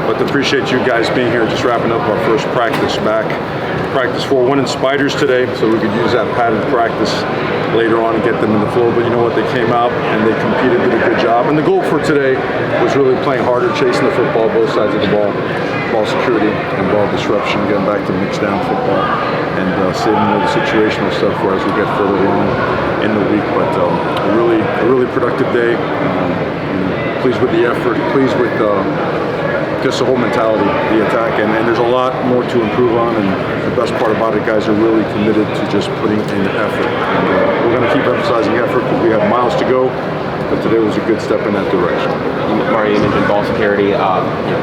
but appreciate you guys being here. Just wrapping up our first practice back. Practice 4, went in spiders today, so we could use that padded practice later on and get them in the flow. But you know what? They came out and they competed, did a good job. And the goal for today was really playing harder, chasing the football, both sides of the ball security and ball disruption, getting back to mixed down football, and saving more of the situational stuff for as we get further along in the week. But a really productive day. Pleased with the effort, pleased with just the whole mentality, the attack, and there's a lot more to improve on, and the best part about it, guys are really committed to just putting in effort. And we're going to keep emphasizing effort because we have miles to go, but today was a good step in that direction. Mario, you mentioned ball security.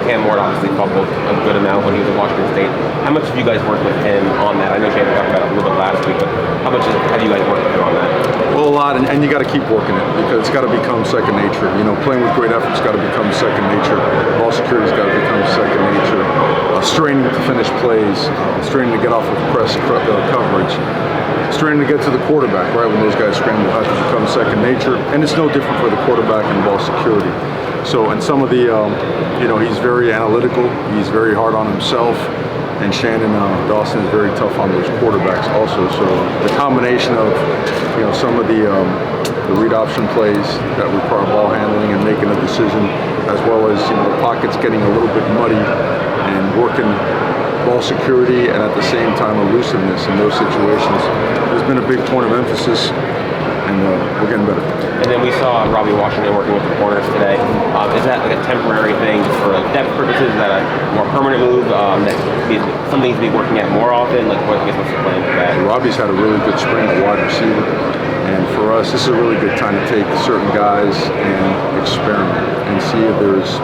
Cam Ward obviously fumbled a good amount when he was at Washington State. How much have you guys worked with him on that? I know Shane talked about it a little bit last week, but how much have you guys worked with him on that? Well, a lot, and you got to keep working it because it's got to become second nature. Playing with great effort's got to become second nature. Ball security's got to become second nature. Straining to finish plays, straining to get off of press coverage, straining to get to the quarterback, right? When those guys scramble, has to become second nature, and it's no different for the quarterback in ball security. So, and some of the, he's very analytical. He's very hard on himself. And Shannon Dawson is very tough on those quarterbacks also. So the combination of some of the read option plays that require ball handling and making a decision, as well as the pockets getting a little bit muddy and working ball security and at the same time elusiveness in those situations has been a big point of emphasis, and we're getting better. And then we saw Robbie Washington working with the corners today. Is that like a temporary thing just for depth purposes? Is that a more permanent move? Something to be working at more often? Like what's the plan with that? Robbie's had a really good spring at wide receiver, and for us, this is a really good time to take certain guys and experiment and see if there's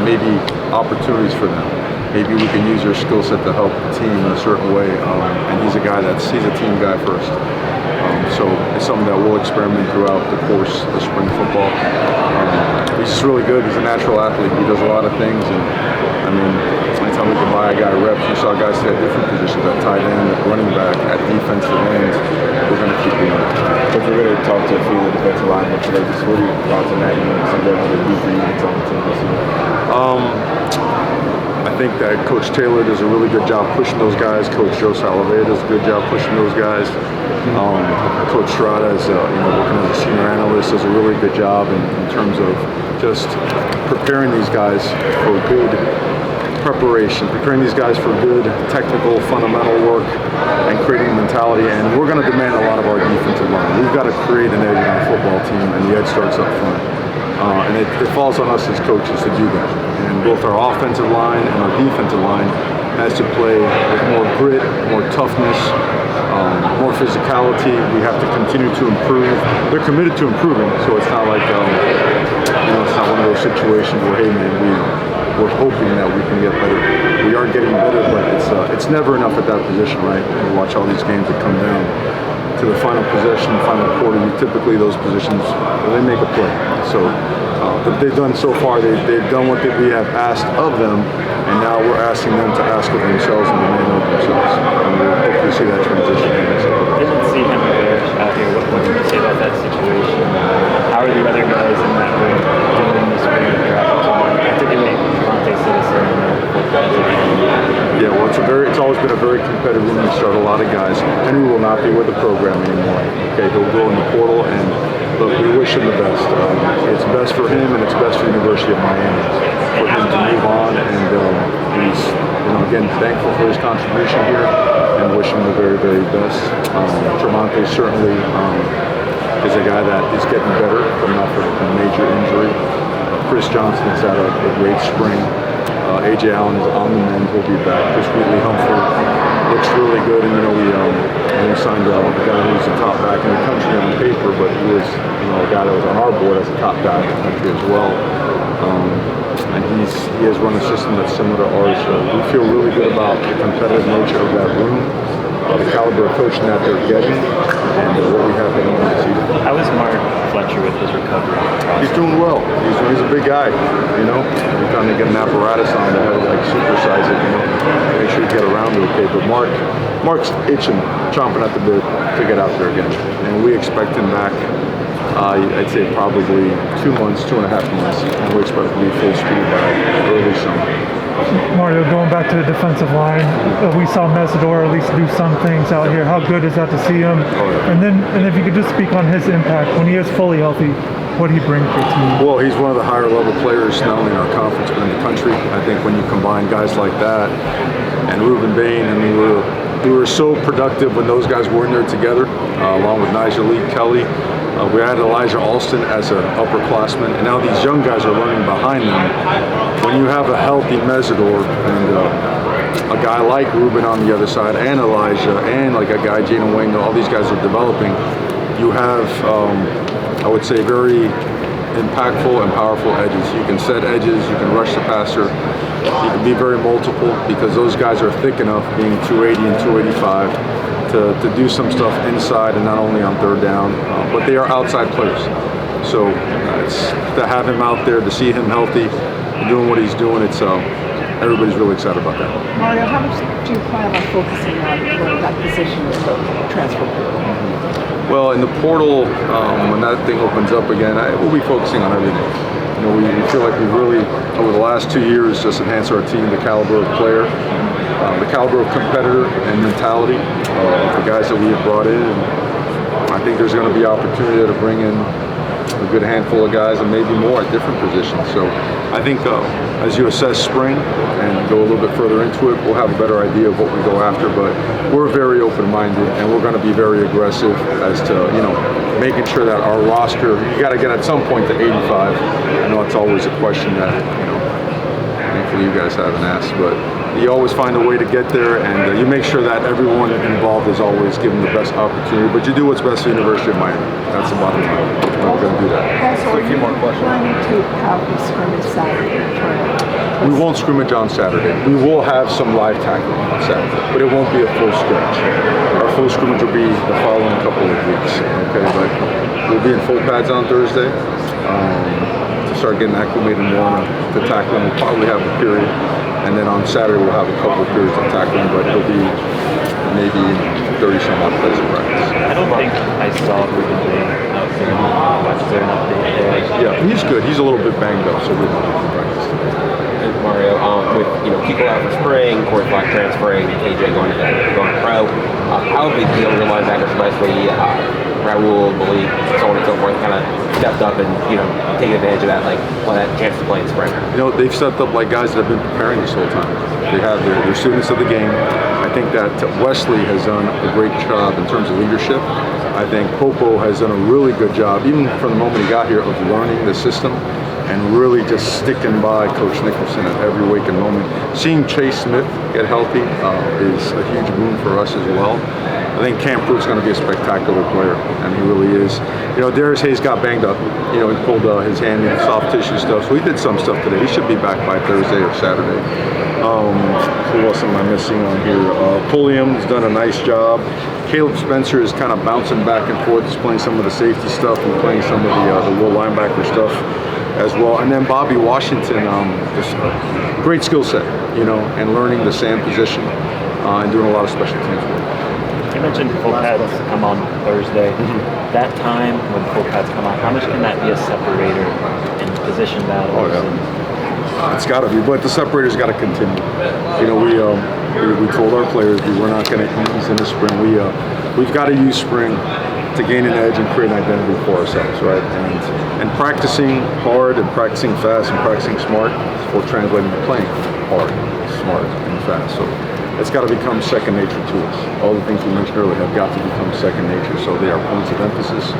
maybe opportunities for them. Maybe we can use your skill set to help the team in a certain way. And he's a guy he's a team guy first. So it's something that we'll experiment throughout the course of spring football. He's just really good. He's a natural athlete. He does a lot of things. And anytime we can buy a guy reps, you saw guys at different positions, at tight end, at running back, at defensive ends. We're going to keep doing it. But we're going to talk to a few of the defensive linemen today. Just what are your thoughts on that? Some of them are deeper units on the team this year. I think that Coach Taylor does a really good job pushing those guys. Coach Joe Salavea does a good job pushing those guys. Coach Strada is working as a senior analyst, does a really good job in terms of just preparing these guys for good preparation, preparing these guys for good technical, fundamental work, and creating a mentality. And we're going to demand a lot of our defensive line. We've got to create an edge on the football team, and the edge starts up front. And it falls on us as coaches to do that. And both our offensive line and our defensive line has to play with more grit, more toughness, more physicality. We have to continue to improve. They're committed to improving, so it's not like it's not one of those situations where, hey man, we're hoping that we can get better. We are getting better, but it's never enough at that position, right? You watch all these games that come down to the final possession, final quarter. Typically those positions, they make a play. So what they've done so far, they've done what we have asked of them, and now we're asking them to ask of themselves and demand of themselves. And we'll hopefully see that transition. Didn't see him out here. What did you say about that situation? How are the other guys in that room doing this week? Particularly Monte Citizen and yeah, well, it's always been a very competitive room. We start a lot of guys. Henry will not be with the program anymore. Okay, he'll go in the portal, and look, we wish him the best. It's best for him, and it's best for the University of Miami for him to move on. And he's, again, thankful for his contribution here, and wish him the very, very best. Tremonte certainly is a guy that is getting better, coming off of a major injury. Chris Johnson's had a great spring. A.J. Allen is on the mend. He'll be back. Chris Wheatley-Humphrey looks really good, and we signed a guy who's a top back in the country on paper, but he was a guy that was on our board as a top guy in the country as well. And he has run a system that's similar to ours, so we feel really good about the competitive nature of that room, the caliber of coaching that they're getting, and what we have going on this season. How is Mark Fletcher with his recovery process? He's doing well. He's a big guy, We're trying to get an apparatus on to like supersize it, make sure you get around it okay. But Mark's itching, chomping at the bit to get out there again. And we expect him back I'd say probably 2 months, 2.5 months, and we expect to be full speed by early summer. Mario, going back to the defensive line, we saw Mesidor at least do some things out here. How good is that to see him? And if you could just speak on his impact when he is fully healthy, what do he bring to the team? Well, he's one of the higher level players, not only in our conference but in the country. I think when you combine guys like that and Ruben Bain, I mean, we were so productive when those guys were in there together, along with Nigel Lee Kelly. We had Elijah Alston as an upperclassman, and now these young guys are running behind them. When you have a healthy Mesidor and a guy like Ruben on the other side, and Elijah, and like a guy, Jalen Wayne, all these guys are developing, you have, I would say, very impactful and powerful edges. You can set edges, you can rush the passer, you can be very multiple because those guys are thick enough, being 280 and 285, to do some stuff inside and not only on third down, but they are outside players. So it's to have him out there, to see him healthy, doing what he's doing, it's everybody's really excited about that. Mario, how much do you plan on focusing on that position of the transfer portal? Well, in the portal, when that thing opens up again, we'll be focusing on everything. You know, we feel like we've really, over the last 2 years, just enhanced our team, the caliber of player, the caliber of competitor and mentality of the guys that we have brought in. And I think there's going to be opportunity to bring in a good handful of guys and maybe more at different positions. So I think as you assess spring and go a little bit further into it, we'll have a better idea of what we go after. But we're very open-minded and we're going to be very aggressive as to, you know, making sure that our roster, you got to get at some point to 85. I know it's always a question that, you know, thankfully you guys haven't asked, but you always find a way to get there, and you make sure that everyone involved is always given the best opportunity, but you do what's best for the University of Miami. That's the bottom line. We're going to do that. Also, are you planning to have a scrimmage Saturday? We won't scrimmage on Saturday. We will have some live tackling on Saturday, but it won't be a full scrimmage. Our full scrimmage will be the following couple of weeks, okay? But we'll be in full pads on Thursday to start getting acclimated more to tackling. We'll probably have a period. And then on Saturday, we'll have a couple of periods of tackling, but it'll be maybe 30-some odd plays of practice. I don't think I saw Ruben Bain out there. Was there an update there? Yeah, he's good. He's a little bit banged up, so we'll have practice today. And Mario, with Kiko out for spring, Corey Black transferring, KJ going pro, how big deal the linebackers, especially Raul, Malik, so on and so forth, kind of stepped up and taking advantage of that, like that chance to play in spring. They've stepped up like guys that have been preparing this whole time. They have they're students of the game. I think that Wesley has done a great job in terms of leadership. I think Popo has done a really good job, even from the moment he got here, of learning the system and really just sticking by Coach Nicholson at every waking moment. Seeing Chase Smith get healthy is a huge boon for us as well. I think Cam Pruitt's going to be a spectacular player, and he really is. Darius Hayes got banged up. He pulled his hand in soft tissue stuff, so he did some stuff today. He should be back by Thursday or Saturday. Who else am I missing on here? Pulliam's done a nice job. Caleb Spencer is kind of bouncing back and forth. He's playing some of the safety stuff and playing some of the will linebacker stuff as well. And then Bobby Washington, just great skill set, and learning the sand position and doing a lot of special teams work. You mentioned full pads come on Thursday. That time when full pads come on, how much can that be a separator in position battles? Oh, yeah. It's got to be, but the separator's got to continue. We told our players we're not going to ease in the spring. We've got to use spring to gain an edge and create an identity for ourselves, right? And practicing hard and practicing fast and practicing smart will translate into playing hard, smart, and fast. So it's got to become second nature to us. All the things we mentioned earlier have got to become second nature, so they are points of emphasis.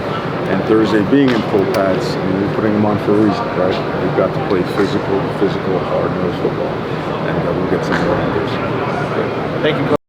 And Thursday being in full pads, we're putting them on for a reason, right? We've got to play physical, hard-nosed football, and we'll get some more on Thursday. Thank you, Coach.